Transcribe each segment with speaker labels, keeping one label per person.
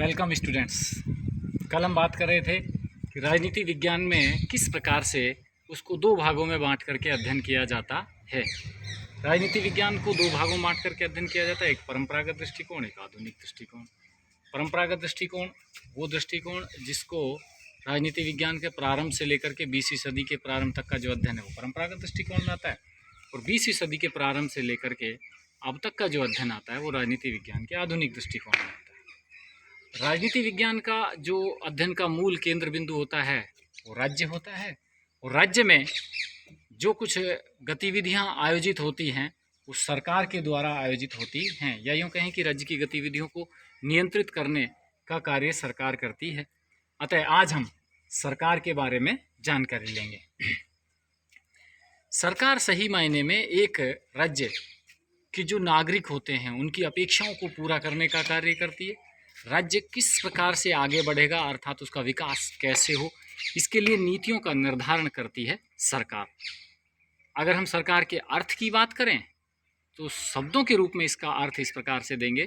Speaker 1: Welcome students. कल हम बात कर रहे थे कि राजनीति विज्ञान में किस प्रकार से उसको दो भागों में बांट करके अध्ययन किया जाता है। राजनीति विज्ञान को दो भागों में बांट करके अध्ययन किया जाता है, एक परंपरागत दृष्टिकोण, एक आधुनिक दृष्टिकोण। परंपरागत दृष्टिकोण वो दृष्टिकोण जिसको राजनीति विज्ञान के प्रारंभ से लेकर के 20वीं सदी के प्रारंभ तक का जो अध्ययन है वो परंपरागत दृष्टिकोण में आता है, और 20वीं सदी के प्रारंभ से लेकर के अब तक का जो अध्ययन आता है वो राजनीति विज्ञान के आधुनिक दृष्टिकोण में आता है। राजनीति विज्ञान का जो अध्ययन का मूल केंद्र बिंदु होता है वो राज्य होता है, और राज्य में जो कुछ गतिविधियां आयोजित होती हैं वो सरकार के द्वारा आयोजित होती हैं, या यूँ कहें कि राज्य की गतिविधियों को नियंत्रित करने का कार्य सरकार करती है। अतः आज हम सरकार के बारे में जानकारी लेंगे। सरकार सही मायने में एक राज्य के जो नागरिक होते हैं उनकी अपेक्षाओं को पूरा करने का कार्य करती है। राज्य किस प्रकार से आगे बढ़ेगा, अर्थात उसका विकास कैसे हो, इसके लिए नीतियों का निर्धारण करती है सरकार। अगर हम सरकार के अर्थ की बात करें तो शब्दों के रूप में इसका अर्थ इस प्रकार से देंगे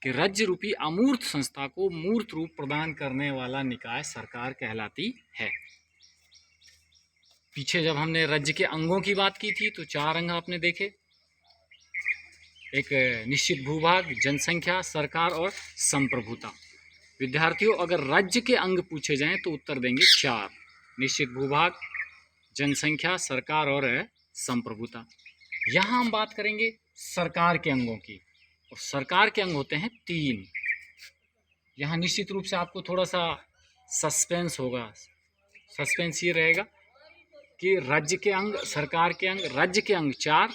Speaker 1: कि राज्य रूपी अमूर्त संस्था को मूर्त रूप प्रदान करने वाला निकाय सरकार कहलाती है। पीछे जब हमने राज्य के अंगों की बात की थी तो 4 अंग आपने देखे, एक निश्चित भूभाग, जनसंख्या, सरकार और संप्रभुता। विद्यार्थियों, अगर राज्य के अंग पूछे जाएं तो उत्तर देंगे 4: निश्चित भूभाग, जनसंख्या, सरकार और संप्रभुता। यहाँ हम बात करेंगे सरकार के अंगों की, और सरकार के अंग होते हैं 3। यहाँ निश्चित रूप से आपको थोड़ा सा सस्पेंस होगा। सस्पेंस ये रहेगा कि राज्य के अंग, सरकार के अंग, राज्य के अंग 4: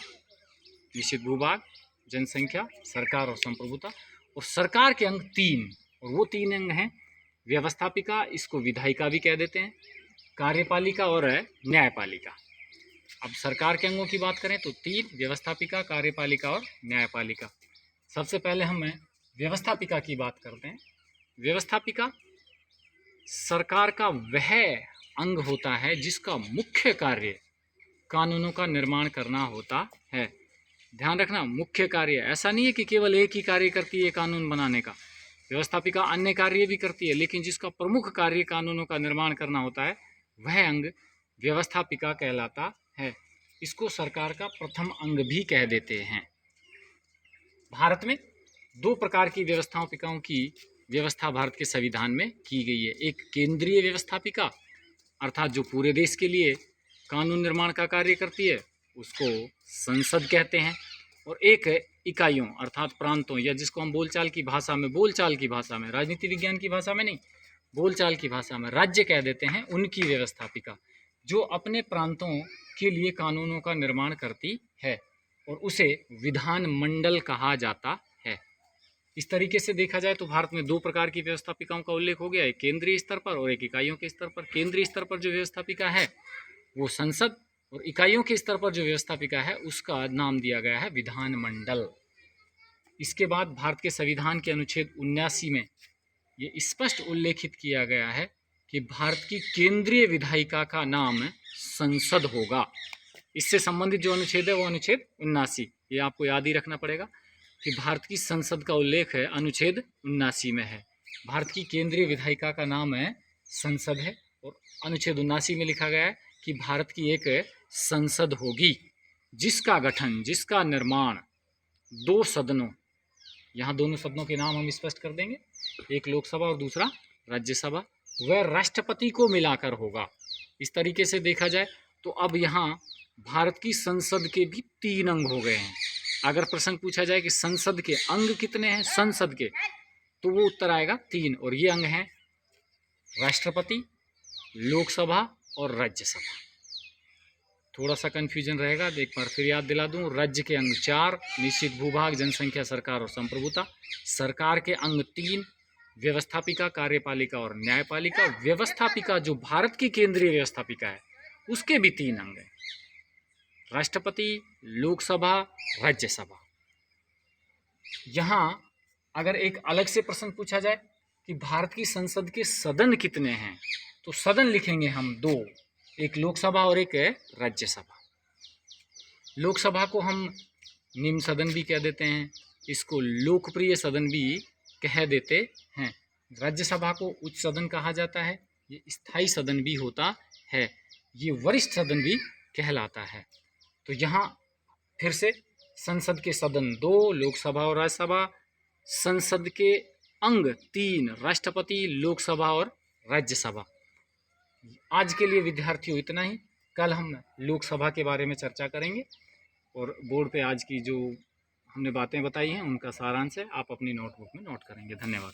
Speaker 1: निश्चित भूभाग, जनसंख्या, सरकार और संप्रभुता, और सरकार के अंग 3, और वो 3 अंग हैं व्यवस्थापिका, इसको विधायिका भी कह देते हैं, कार्यपालिका और न्यायपालिका। अब सरकार के अंगों की बात करें तो 3: व्यवस्थापिका, कार्यपालिका और न्यायपालिका। सबसे पहले हम व्यवस्थापिका की बात करते हैं। व्यवस्थापिका सरकार का वह अंग होता है जिसका मुख्य कार्य कानूनों का निर्माण करना होता है। ध्यान रखना, मुख्य कार्य, ऐसा नहीं है कि केवल एक ही कार्य करती है कानून बनाने का। व्यवस्थापिका अन्य कार्य भी करती है, लेकिन जिसका प्रमुख कार्य कानूनों का निर्माण करना होता है वह अंग व्यवस्थापिका कहलाता है। इसको सरकार का प्रथम अंग भी कह देते हैं। भारत में 2 प्रकार की व्यवस्थापिकाओं की व्यवस्था भारत के संविधान में की गई है। एक केंद्रीय व्यवस्थापिका, अर्थात जो पूरे देश के लिए कानून निर्माण का कार्य करती है, उसको संसद कहते हैं। और एक इकाइयों अर्थात प्रांतों, या जिसको हम बोलचाल की भाषा में, राजनीति विज्ञान की भाषा में नहीं, बोलचाल की भाषा में राज्य कह देते हैं, उनकी व्यवस्थापिका, जो अपने प्रांतों के लिए कानूनों का निर्माण करती है, और उसे विधान मंडल कहा जाता है। इस तरीके से देखा जाए तो भारत में 2 प्रकार की व्यवस्थापिकाओं का उल्लेख हो गया है, एक केंद्रीय स्तर पर और एक इकाइयों के स्तर पर। केंद्रीय स्तर पर जो व्यवस्थापिका है वो संसद, और इकाइयों के स्तर पर जो व्यवस्थापिका है उसका नाम दिया गया है विधानमंडल। इसके बाद भारत के संविधान के अनुच्छेद 79 में ये स्पष्ट उल्लेखित किया गया है कि भारत की केंद्रीय विधायिका का नाम संसद होगा। इससे संबंधित जो अनुच्छेद है वो अनुच्छेद 79, ये आपको याद ही रखना पड़ेगा कि भारत की संसद का उल्लेख है अनुच्छेद 79 में है। भारत की केंद्रीय विधायिका का नाम है संसद है, और अनुच्छेद 79 में लिखा गया है कि भारत की एक संसद होगी जिसका गठन, जिसका निर्माण 2 सदनों, यहाँ दोनों सदनों के नाम हम स्पष्ट कर देंगे, एक लोकसभा और दूसरा राज्यसभा, वह राष्ट्रपति को मिलाकर होगा। इस तरीके से देखा जाए तो अब यहाँ भारत की संसद के भी 3 अंग हो गए हैं। अगर प्रश्न पूछा जाए कि संसद के अंग कितने हैं संसद के, तो वो उत्तर आएगा 3, और ये अंग हैं राष्ट्रपति, लोकसभा और राज्यसभा। थोड़ा सा कन्फ्यूजन रहेगा, एक बार फिर याद दिला दूं। राज्य के अंग 4: निश्चित भूभाग, जनसंख्या, सरकार और संप्रभुता। सरकार के अंग 3: व्यवस्थापिका, कार्यपालिका और न्यायपालिका। व्यवस्थापिका जो भारत की केंद्रीय व्यवस्थापिका है उसके भी 3 अंग हैं, राष्ट्रपति, लोकसभा, राज्यसभा। यहाँ अगर एक अलग से प्रश्न पूछा जाए कि भारत की संसद के सदन कितने हैं, तो सदन लिखेंगे हम 2, एक लोकसभा और एक राज्यसभा। लोकसभा को हम निम्न सदन भी कह देते हैं, इसको लोकप्रिय सदन भी कह देते हैं। राज्यसभा को उच्च सदन कहा जाता है, ये स्थायी सदन भी होता है, ये वरिष्ठ सदन भी कहलाता है। तो यहाँ फिर से संसद के सदन 2, लोकसभा और राज्यसभा, संसद के अंग 3, राष्ट्रपति, लोकसभा और राज्यसभा। आज के लिए विद्यार्थियों इतना ही। कल हम लोकसभा के बारे में चर्चा करेंगे और बोर्ड पे आज की जो हमने बातें बताई हैं उनका सारांश है, आप अपनी नोटबुक में नोट करेंगे। धन्यवाद।